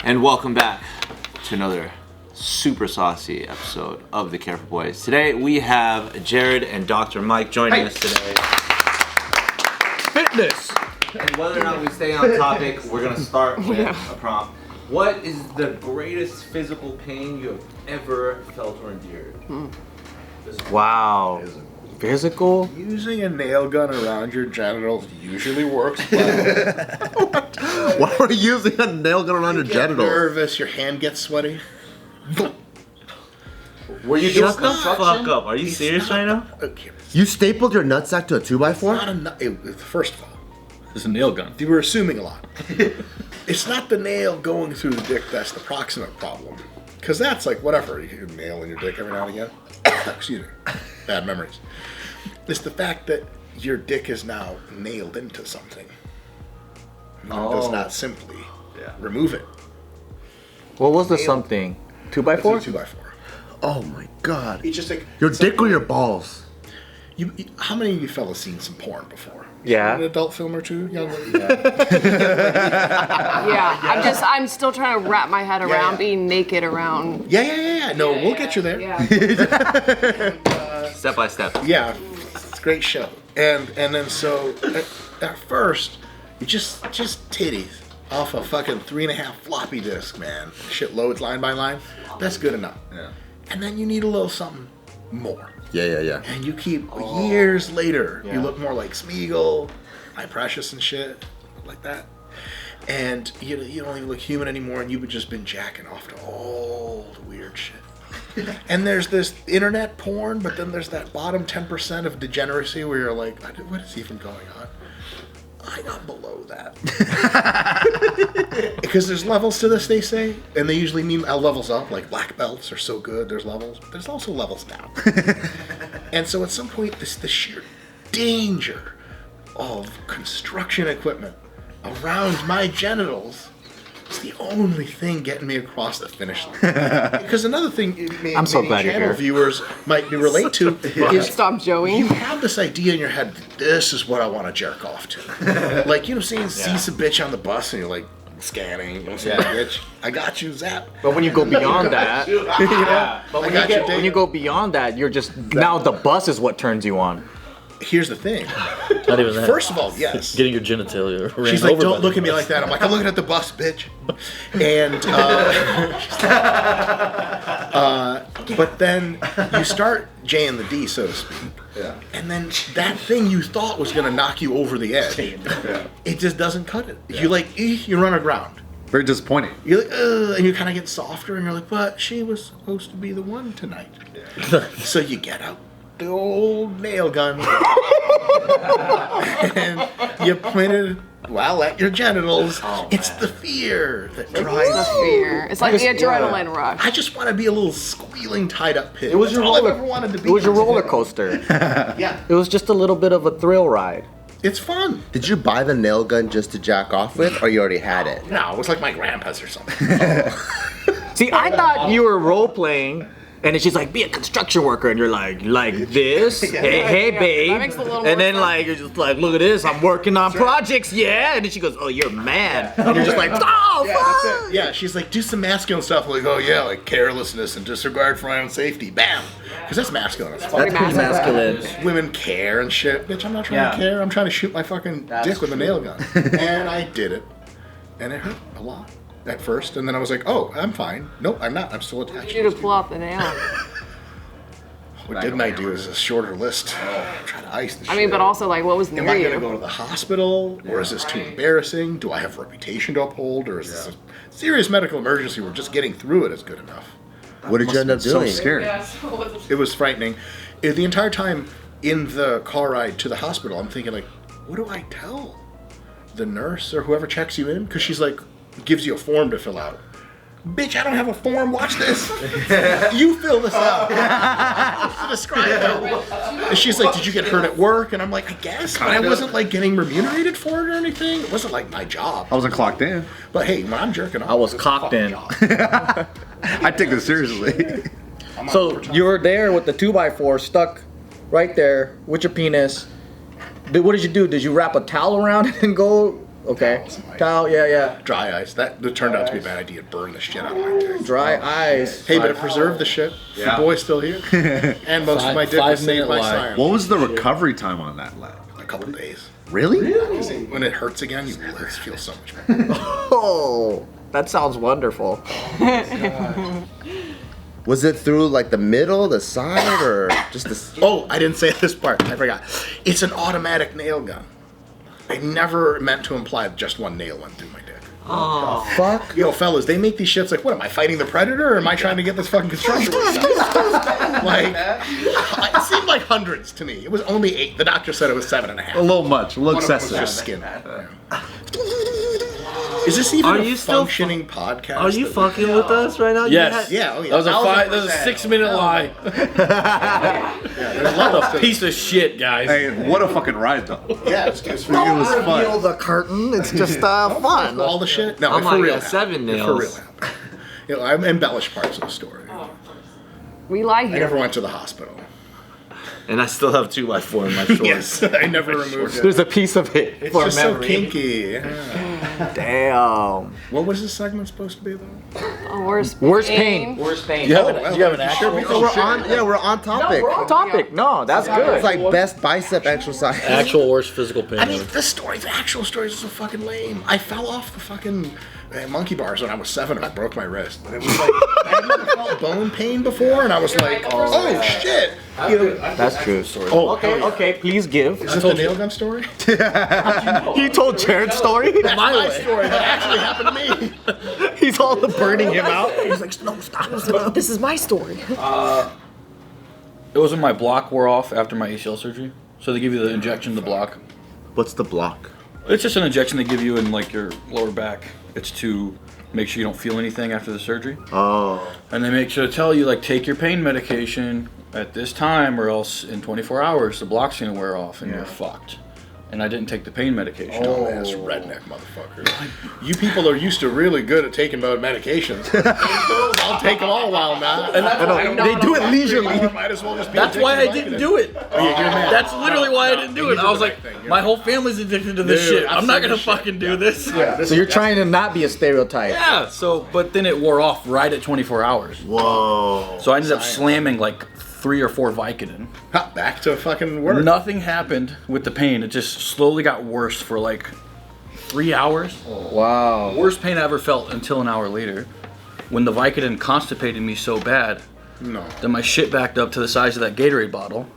And welcome back to another super saucy episode of The Careful Boys. Today we have Jared and Dr. Mike joining us today. Fitness! And whether or not we stay on topic, we're going to start with a prompt. What is the greatest physical pain you have ever felt or endured? Wow. Physical? Using a nail gun around your genitals usually works well. Why are you using a nail gun around your Get genitals? nervous, your hand gets sweaty. Were you Shut just the fuck up? Are you serious right now? Okay. You stapled your nutsack to a 2x4? First of all, It's a nail gun. you were assuming a lot. It's not the nail going through the dick that's the proximate problem. Because that's like whatever, you can nail in your dick every now and again. Excuse me. Bad memories. It's the fact that your dick is now nailed into something. It does not simply remove it. What was the something? 2x4? It's a 2x4. Oh my god. You just like Your dick or your balls? you, how many of you fellas seen some porn before? Yeah. An adult film or two, young lady? Yeah, I'm still trying to wrap my head around yeah. being naked around. Yeah. No, we'll get you there. Yeah. Step by step. Yeah, it's a great show. And then so at first you just titties off a fucking 3.5 floppy disk, man. Shit loads line by line. That's good enough. Yeah. And then you need a little something more. Yeah. And you keep years later, you look more like Smeagol, My Precious and shit, like that. And you don't even look human anymore, and you've just been jacking off to all the weird shit. And there's this internet porn, but then there's that bottom 10% of degeneracy where you're like, what is even going on? I got below that. Because there's levels to this, they say, and they usually mean levels up, like black belts are so good, there's levels, but there's also levels down. And so at some point, the sheer danger of construction equipment around my genitals is the only thing getting me across the finish line. Because another thing I'm so maybe glad you're channel here. viewers might relate to is Stop, Joey. you have this idea in your head, this is what I want to jerk off to. Like, seeing sees a bitch on the bus and you're like, scanning, bitch, I got you, zap. But when you go beyond that, But when you go beyond that, you're just, now the bus is what turns you on. Here's the thing. Not even that. First of all, yes. Getting your genitalia ran She's like, over by don't look the at me bus. like that. I'm like, I'm looking at the bus, bitch. And, but then you start J and the D, so to speak. Yeah. And then that thing you thought was going to knock you over the edge, it just doesn't cut it. You you run aground. Very disappointing. You're like, and you kind of get softer, and you're like, but she was supposed to be the one tonight. So you get out the old nail gun, and you point it, at your genitals. It's the fear that drives The fear. It's like the adrenaline rush. I just want to be a little squealing, tied-up pig. It was That's your all I've roller. ever wanted to be. It was your roller coaster. Yeah, It was just a little bit of a thrill ride. it's fun. Did you buy the nail gun just to jack off with, or you already had it? No, it was like my grandpa's or something. See, I thought you were role playing. And then she's like, be a construction worker, and you're like this, hey babe, That makes it a little and more then fun. like you're just like, look at this, I'm working on projects, yeah, and then she goes, oh, you're mad, and you're just like, oh, That's fuck. it. Yeah, she's like, do some masculine stuff. I'm like, oh yeah, like carelessness and disregard for my own safety. Bam, because that's masculine. That's That's pretty masculine. Women care and shit. Bitch, I'm not trying to care. I'm trying to shoot my fucking dick with a nail gun. And I did it, and it hurt a lot at first. And then I was like, oh, I'm fine. Nope, I'm not. I'm still attached. You to pull out the nail. What didn't I do is a shorter list. Try to ice the shit. I mean, but also like, what was Am near I going to you? go to the hospital, or is this too embarrassing? Do I have a reputation to uphold, or is this a serious medical emergency where just getting through it is good enough? What did you end up So doing? scary. It was frightening. The entire time in the car ride to the hospital, I'm thinking like, what do I tell the nurse or whoever checks you in? Because she's like, gives you a form to fill out. Bitch, I don't have a form. Watch this. You fill this out. Describe it. And she's like, did you get hurt at work? And I'm like, I guess. But I wasn't like getting remunerated for it or anything. It wasn't like my job. I wasn't clocked in. But hey, when I'm jerking off, I was it's a cocked fucking in. job. I take this seriously. I'm on So overtime. you were there with the 2x4 stuck right there with your penis. What did you do? Did you wrap a towel around it and go Okay. Towel, yeah. Dry ice. That turned out to be a bad idea. It burned the shit out of my dick. Dry ice. Hey, but it preserved the shit. Yeah. The boy's still here. And most of my dick was saved by science. What was the recovery time on that leg? A couple days. Really? When it hurts again, you feel so much better. Oh, that sounds wonderful. Was it through like the middle, the side, or just the? Oh, I didn't say this part. I forgot. It's an automatic nail gun. I never meant to imply that just one nail went through my dick. Oh, fuck. Yo, fellas, they make these shits like, what, am I fighting the Predator, or am I trying to get this fucking construction work done? Like, it seemed like hundreds to me. It was only 8. The doctor said it was 7.5. A little much, a little One of them was excessive. just skin. Is this even Are a you still functioning podcast? Are you fucking with us right now? Yes. Yeah, oh yeah. That was that was a 6-minute lie. What a piece of shit, guys. Hey, what a fucking ride though. Yeah, it's just It was Reveal fun. the curtain. It's just fun. all the shit. No, Oh it my for real God, 7 happened. It for real nails. happened. You know, I embellished parts of the story. We lie I here. never went to the hospital. And I still have 2x4 in my shorts. Yes, I never removed it. There's a piece of it It's for just memory. so kinky. Yeah. Damn. What was this segment supposed to be about? Oh, worst pain. You have an actual We're on topic. We're on topic. No, that's good. It's like best bicep exercise. actual worst physical pain. I mean, the story, the actual stories are so fucking lame. I fell off the fucking monkey bars when I was 7 and I broke my wrist. But it was like, I had never felt bone pain before, and I was like, oh shit. You know, That's true. oh, Okay, please give. is it the nail gun story? He told Jared's story. My story that actually happened to me. He's all burning him out. He's like, no, stop. This is my story. It was when my block wore off after my ACL surgery. So they give you the injection to block. What's the block? It's just an injection they give you in like your lower back. It's to make sure you don't feel anything after the surgery. Oh. And they make sure to tell you like take your pain medication at this time or else in 24 hours the block's gonna wear off and you're fucked. And I didn't take the pain medication. Dumbass redneck motherfucker. You people are used to really good at taking medications. I'll take them all while not. And They do it leisurely. Might as well just be that's why I didn't do it. That's literally why I didn't do it. You I was did the like, right thing. You're my right. whole family's addicted to this Dude, shit. I've I'm not seen gonna this shit. fucking do this. So you're trying to not be a stereotype. Yeah, so, but then it wore off right at 24 hours. Whoa. So I ended up slamming like 3 or 4 Vicodin. Ha, back to fucking work. Nothing happened with the pain. It just slowly got worse for like 3 hours. Wow. Worst pain I ever felt until an hour later when the Vicodin constipated me so bad No. that my shit backed up to the size of that Gatorade bottle.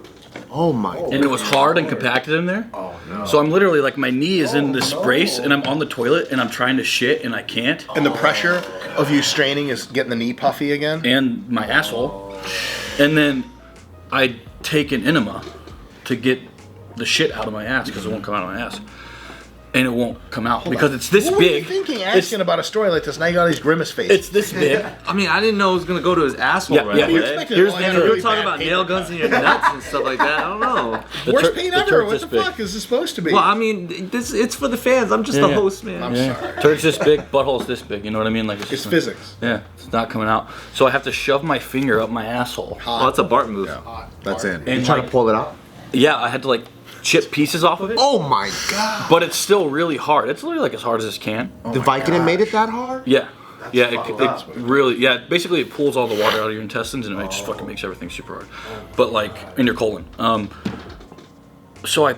Oh my. And it was hard and compacted in there. Oh, no. So I'm literally like, my knee is in this brace and I'm on the toilet and I'm trying to shit and I can't. And the pressure of you straining is getting the knee puffy again? And my asshole. And then I take an enema to get the shit out of my ass because it won't come out of my ass. And it won't come out because it's this what big. What were you thinking asking about a story like this? Now you got these grimace faces. It's this big. I mean, I didn't know it was gonna go to his asshole Yeah, right yeah. away. You're expecting Here's all the you And have we to were be talking bad about paper. nail guns in your nuts and stuff like that. I don't know. Worst pain the ever. turd What this the big. fuck is this supposed to be? Well, I mean, it's for the fans. I'm just Yeah, the yeah. host, man. I'm Yeah. sorry. Turd's this big, butthole's this big. You know what I mean? Like It's just- physics. Yeah, it's not coming out. So I have to shove my finger up my asshole. Oh, that's a Bart move. That's it. And Trying like, to pull it out? yeah, I had to like chip pieces off of it. Oh my god. But it's still really hard. It's literally like as hard as this can. The Vicodin made it that hard? Yeah. Yeah, it really, yeah, basically it pulls all the water out of your intestines and it just fucking makes everything super hard. But like, in your colon. So I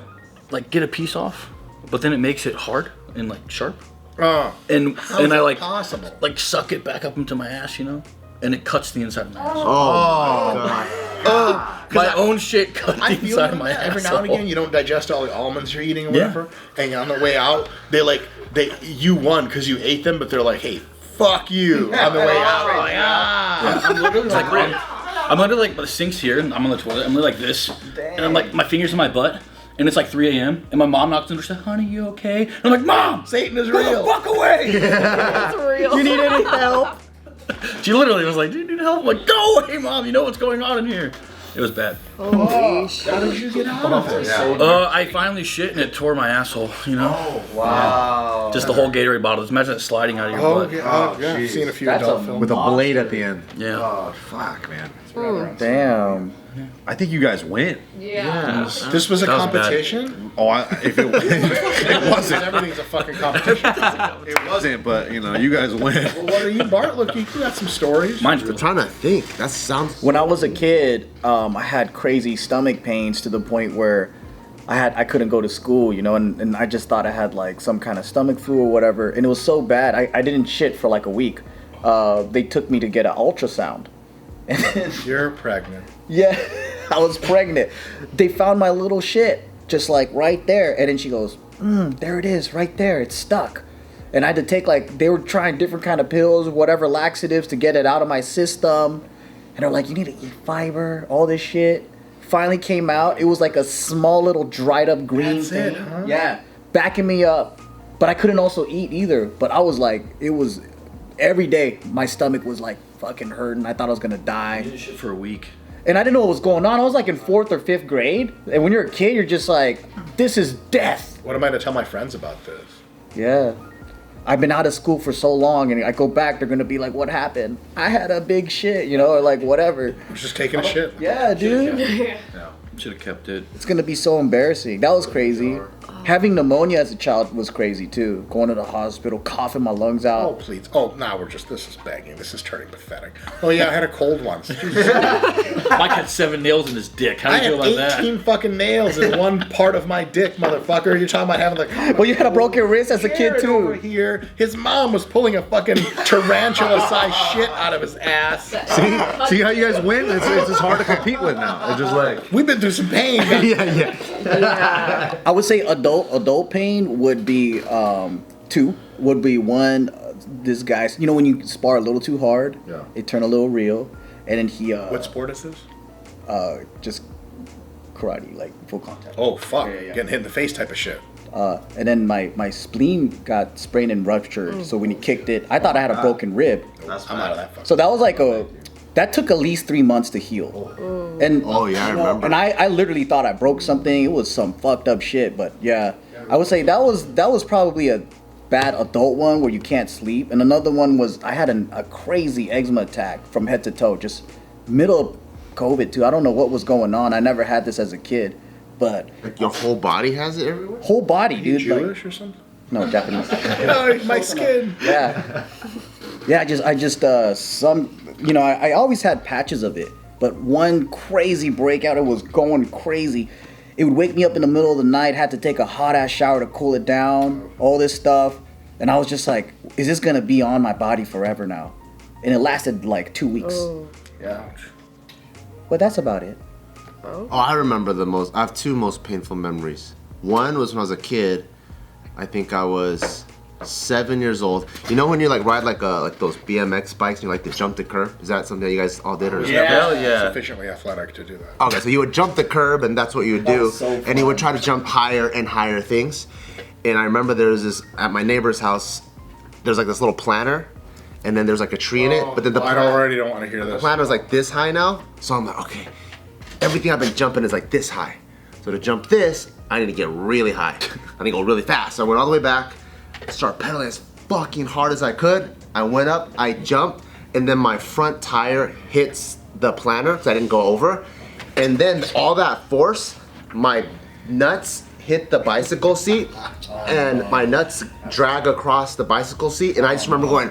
like get a piece off, but then it makes it hard and like sharp. And How and is I that like possible? like suck it back up into my ass, you know? And it cuts the inside of my ass. Oh, god. My own shit cut I the feel inside like of my ass. every now and again you don't digest all the almonds you're eating or Yeah. whatever, and on the way out you won because you ate them, but they're like, hey, fuck you on the way out. Like, I'm literally like, I'm under like the sink's here, and I'm on the toilet. I'm like this, and I'm like my fingers in my butt, and it's like 3 a.m. and my mom knocks on the door. She's like, "Honey, you okay?" And I'm like, "Mom, Satan is get the real. fuck away!" That's real. You need any help? She literally was like, "Do you need help?" I'm like, "Go away, Mom. You know what's going on in here." It was bad. Holy shit. How did you get out of this? I finally shit and it tore my asshole. You know, Wow. just the whole Gatorade bottle. Just imagine it sliding out of your butt. Yeah, I've seen a few adult films. With a blade at the end. Yeah. Oh, fuck, man. Damn. I think you guys win. Yeah. This was a That was bad. competition? Oh, if it It wasn't. Everything's a fucking competition. It wasn't, but you know, you guys win. Well, what are you, Bart? Look, you got some stories. Mine's I'm trying to think. That sounds. When I was a kid, I had crazy stomach pains to the point where I couldn't go to school, you know, and I just thought I had like some kind of stomach flu or whatever, and it was so bad I didn't shit for like a week. They took me to get an ultrasound. And then, You're pregnant. yeah, I was pregnant. They found my little shit just like right there, and then she goes, there it is, right there, it's stuck. And I had to take like, they were trying different kind of pills, whatever laxatives to get it out of my system. And they're like, you need to eat fiber, all this shit. Finally came out. It was like a small little dried up green That's thing. it, huh? Yeah, backing me up. But I couldn't also eat either. But I was like, it was every day my stomach was like fucking hurting. I thought I was gonna die. Shit for a week. And I didn't know what was going on. I was like in 4th or 5th grade. And when you're a kid, you're just like, this is death. What am I to tell my friends about this? Yeah. I've been out of school for so long, and I go back, they're gonna be like, what happened? I had a big shit, you know, or like whatever. I was just taking a shit. Yeah, dude. Should have kept it. It's gonna be so embarrassing. That was crazy. Having pneumonia as a child was crazy too. Going to the hospital, coughing my lungs Oh, out. please. Oh, now this is begging. This is turning pathetic. Oh, yeah, I had a cold once. Mike had 7 nails in his dick. How do I you had feel about 18 fucking nails in one part of my dick, motherfucker. You're talking about having like... Well, you had a broken wrist as a kid Jared over too. here, his mom was pulling a fucking tarantula-sized shit out of his ass. See how you guys win? It's just hard to compete with now. It's just like. We've been through some pain. I would say adult pain would be 2. Would be 1. This guy's, you know, when you spar a little too hard, Yeah. it turn a little real, and then he What sport is this? just karate, like full contact. Oh, fuck. Yeah. Getting hit in the face type of shit. And then my spleen got sprained and ruptured. So when he kicked it, I thought I had a broken rib. I'm out of that fucking... So that was like that took at least 3 months to heal. And Oh, yeah, I remember. And I literally thought I broke something. It was some fucked up shit. But yeah, I would say that was probably a bad adult one where you can't sleep. And another one was I had a crazy eczema attack from head to toe, just middle of COVID too. I don't know what was going on. I never had this as a kid, but Like your whole body has it everywhere? whole body, You dude. Like, Jewish or something? no, Japanese. No, my skin. Yeah. Yeah, I just some, you know, I always had patches of it, but one crazy breakout, it was going crazy. It would wake me up in the middle of the night, had to take a hot ass shower to cool it down, all this stuff. And I was just like, is this gonna be on my body forever now? And it lasted like 2 weeks. Yeah. But that's about it. Oh, I remember I have 2 most painful memories. One was when I was a kid. I think I was 7 years old. You know when you like ride like those BMX bikes and you like to jump the curb? Is that something that you guys all did? Or Hell yeah. Sufficiently athletic to do that. Okay, so you would jump the curb and that's what you would do. was so And you would try to jump higher and higher things. And I remember there was this, at my neighbor's house, there's like this little planter. And then there's like a tree in it. But then the I already don't want to hear this. planter's like this high now. So I'm like, okay, everything I've been jumping is like this high. So to jump this, I need to get really high. I need to go really fast. So I went all the way back, started pedaling as fucking hard as I could. I went up, I jumped, and then my front tire hits the planter, so I didn't go over. And then all that force, my nuts hit the bicycle seat, and my nuts drag across the bicycle seat, and I just remember going,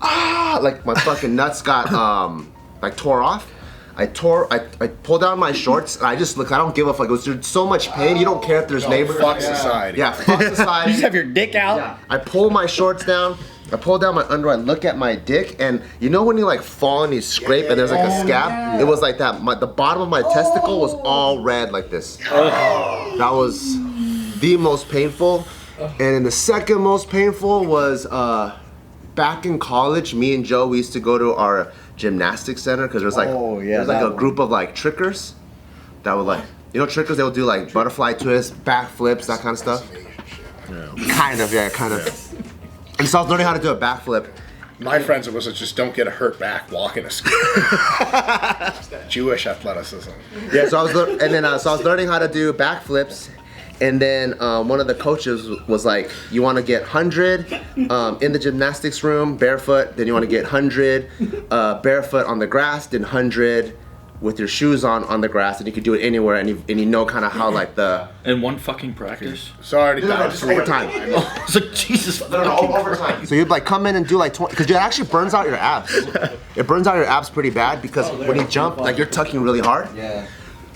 ah, like my fucking nuts got like tore off. I pulled down my shorts and I just look, I don't give a fuck. It was there's so much pain, you don't care if there's neighbors. Fuck society. Yeah, fuck society. You just have your dick out. Yeah. I pull my shorts down, I pull down my underwear, I look at my dick, and you know when you like fall and you scrape and there's like a scab? It was like that. The bottom of my testicle was all red like this. That was the most painful. And then the second most painful was back in college, me and Joe, we used to go to our gymnastics center because there's like there's like a group of like trickers that would like, you know, trickers, they would do like butterfly twists, back flips, that kind of stuff. Kind of. And so I was learning how to do a backflip. My friends, it was just don't get a hurt back walking a school. Jewish athleticism. Yeah, so I was learning how to do backflips, and then one of the coaches was like, "You want to get 100 in the gymnastics room barefoot, then you want to get 100 barefoot on the grass, then 100 with your shoes on the grass, and you could do it anywhere, and you know kind of how like the In one fucking practice. Sorry, just over time. I was like, Jesus. Over time. So you'd like come in and do like 20, because it actually burns out your abs. It burns out your abs pretty bad because when you jump, like you're tucking really hard. Yeah.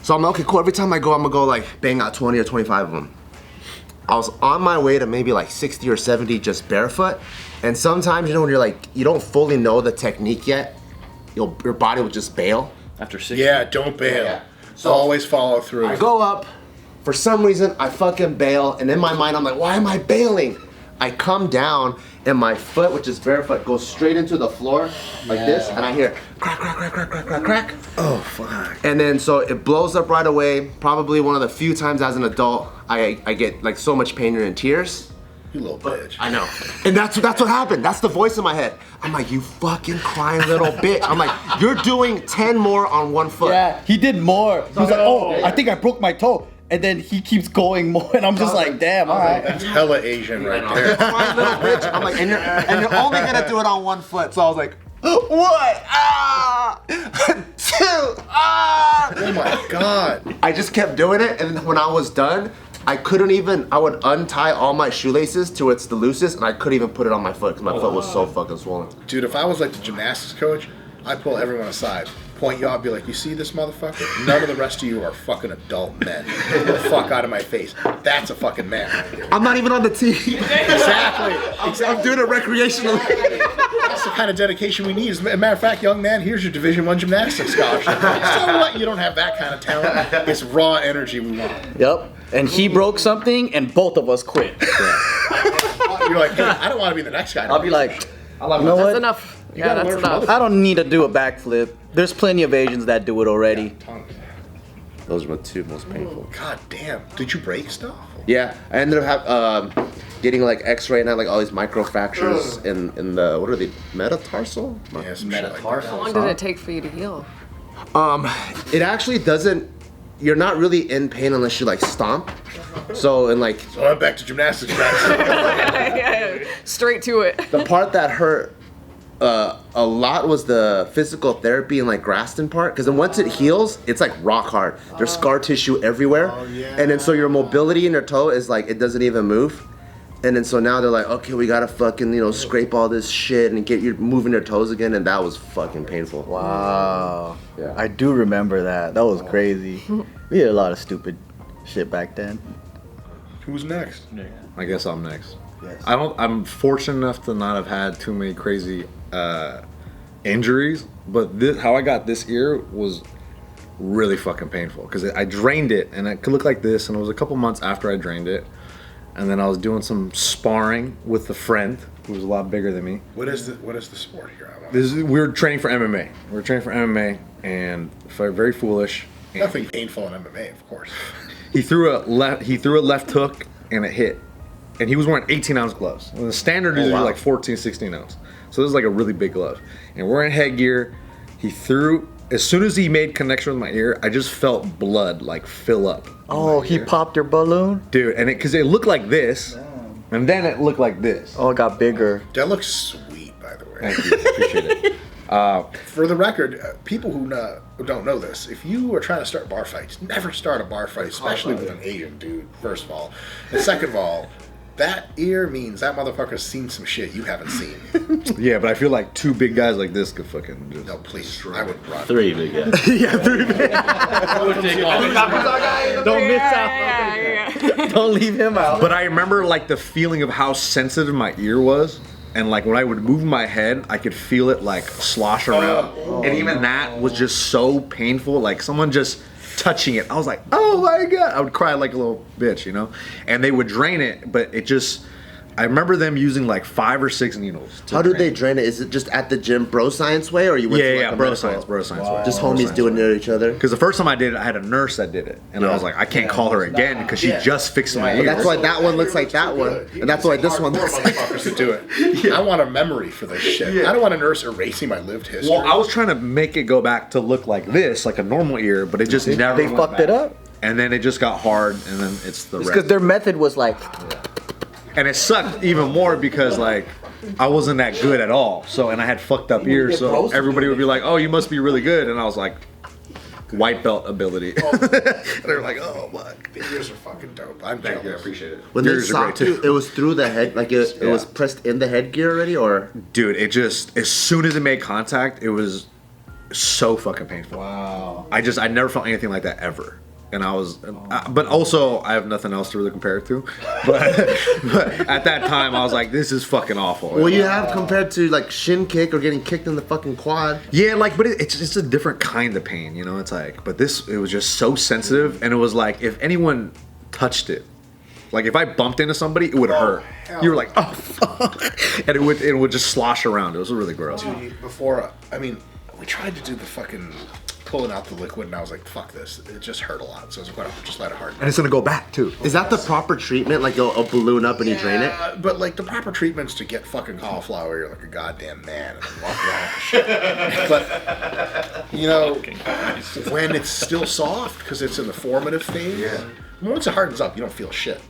So I'm like, okay, cool. Every time I go, I'm gonna go like bang out 20 or 25 of them. I was on my way to maybe like 60 or 70 just barefoot. And sometimes, you know, when you're like, you don't fully know the technique yet, your body will just bail. After 6. Yeah, don't bail. Yeah. So always follow through. I go up, for some reason, I fucking bail, and in my mind, I'm like, why am I bailing? I come down, and my foot, which is barefoot, goes straight into the floor, like this, and I hear crack, crack, crack, crack, crack, crack, crack. Oh, fuck. And then, so it blows up right away. Probably one of the few times as an adult, I get like so much pain and tears. You little bitch. I know. And that's what happened. That's the voice in my head. I'm like, you fucking crying little bitch. I'm like, you're doing 10 more on one foot. Yeah, he did more. He was like, oh, I think I broke my toe. And then he keeps going more, and I'm just like, damn, all right. That's hella Asian right there. Crying little bitch. I'm like, and you're only gonna do it on one foot. So I was like, what? Ah! 2! Ah! Oh my God. I just kept doing it, and then when I was done, I would untie all my shoelaces to it's the loosest, and I couldn't even put it on my foot because my foot was so fucking swollen. Dude, if I was like the gymnastics coach, I'd pull everyone aside, point you out, be like, you see this motherfucker? None of the rest of you are fucking adult men. Get the fuck out of my face. That's a fucking man right there. I'm not even on the team. Exactly. I'm doing it recreationally. That's the kind of dedication we need. As a matter of fact, young man, here's your Division I gymnastics scholarship. So what? You don't have that kind of talent. It's raw energy we want. Yep. And he broke something, and both of us quit. You're like, hey, I don't want to be the next guy. I'll be like, you know That's what? enough. Yeah, gotta that's learn from enough. I don't need to do a backflip. There's plenty of Asians that do it already. Those are the two most painful. God damn. Did you break stuff? Yeah, I ended up getting like X-ray and I had like all these microfractures in the, what are they, metatarsal? Yeah, some shit like that. How long did it take for you to heal? It actually doesn't. You're not really in pain unless you like stomp. So and like So I'm back to gymnastics. Straight to it. the part that hurt a lot was the physical therapy and like Graston part, because then once it heals, it's like rock hard. There's scar tissue everywhere, and then so your mobility in your toe is like it doesn't even move. And then so now they're like, okay, we gotta fucking scrape all this shit and get you moving your toes again, and that was fucking painful. Wow. Yeah. I do remember that. That was crazy. We did a lot of stupid shit back then. Who's next? I guess I'm next. I'm fortunate enough to not have had too many crazy injuries, but how I got this ear was really fucking painful because I drained it and it could look like this, and it was a couple months after I drained it, and then I was doing some sparring with a friend who was a lot bigger than me. What is the sport here? We were training for MMA. We were training for MMA, and very foolish. Nothing painful in MMA, of course. He threw a left hook and it hit. And he was wearing 18-ounce gloves. And the standard is like 14, 16 ounce. So this is like a really big glove. And we're in headgear. He threw, as soon as he made connection with my ear, I just felt blood like fill up. Oh, he popped your balloon? Dude, and because it looked like this, and then it looked like this. Oh, it got bigger. That looks sweet, by the way. Thank you, appreciate it. For the record, people who don't know this, if you are trying to start bar fights, never start a bar fight, especially with an Asian dude, first of all. And second of all, that ear means that motherfucker's seen some shit you haven't seen. Yeah, but I feel like two big guys like this could fucking just... No, please, I would run. 3 big guys. Yeah, 3 big. Don't miss out. Yeah. Don't leave him out. But I remember like the feeling of how sensitive my ear was. And like when I would move my head, I could feel it like slosh around. And even that was just so painful. Like someone just touching it. I was like, oh my God. I would cry like a little bitch, And they would drain it, but it just, I remember them using like 5 or 6 needles. How do they drain it? Is it just at the gym bro science way, or you went to like a bro medical? science way. Just homies doing it to each other? Because the first time I did it, I had a nurse that did it. And I was like, I can't call her again because she just fixed my ear. That's why that one looks like that one, and that's why this one looks like Motherfuckers to do it. I want a memory for this shit. I don't want a nurse erasing my lived history. Well, I was trying to make it go back to look like this, like a normal ear, but it just never They went fucked back. it up. And then it just got hard, and then it's the Because rest. their method was like, And it sucked even more because like I wasn't that good at all. So and I had fucked up ears, so everybody would be like, "Oh, you must be really good," and I was like, white belt ability. They're like, oh, fuck, the ears are fucking dope. I'm Thank you, I jealous. appreciate it. When they Yours are great socked you, too. it was through the head, like it was pressed in the headgear already, or? Dude, it just, as soon as it made contact, it was so fucking painful. Wow. I never felt anything like that ever. And I was, but also I have nothing else to really compare it to. But at that time, I was like, this is fucking awful. Well, you have compared to like shin kick or getting kicked in the fucking quad. Yeah, like, but it's just a different kind of pain, you know? It's like, but this, it was just so sensitive, and it was like, if anyone touched it, like if I bumped into somebody, it would hurt. You were like, oh, fuck. And it would just slosh around. It was really gross. Dude, before, I mean, we tried to do the fucking pulling out the liquid, and I was like, fuck this. It just hurt a lot, so I was like, just let it harden. And it's gonna go back, too. Is that the proper treatment? Like a balloon up and you drain it? But like the proper treatment's to get fucking cauliflower, you're like a goddamn man, and then walk around with the shit. But, you know, when it's still soft, because it's in the formative phase, once it hardens up, you don't feel shit.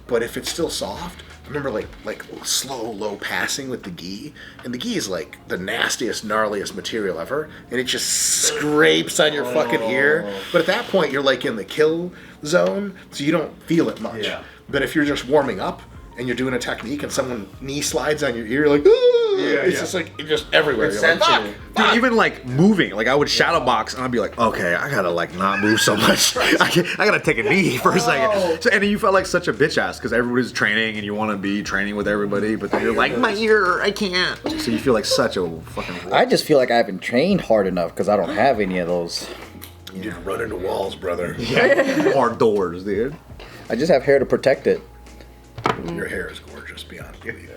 But if it's still soft, I remember like slow, low passing with the gi, and the gi is like the nastiest, gnarliest material ever, and it just scrapes on your fucking ear. But at that point, you're like in the kill zone, so you don't feel it much. Yeah. But if you're just warming up and you're doing a technique and someone knee slides on your ear, you're like, "Ooh!" It's just like, it's just everywhere. It's You're like, sensitive. fuck. Dude, even like moving, like I would shadow box and I'd be like, okay, I gotta like not move so much. I gotta take a knee for a second. So, and then you felt like such a bitch ass because everybody's training and you want to be training with everybody, but then you're like, my ear, I can't. So you feel like such a fucking. I just feel like I haven't trained hard enough because I don't have any of those. You run into walls, brother. hard doors, dude. I just have hair to protect it. Your hair is gorgeous beyond belief.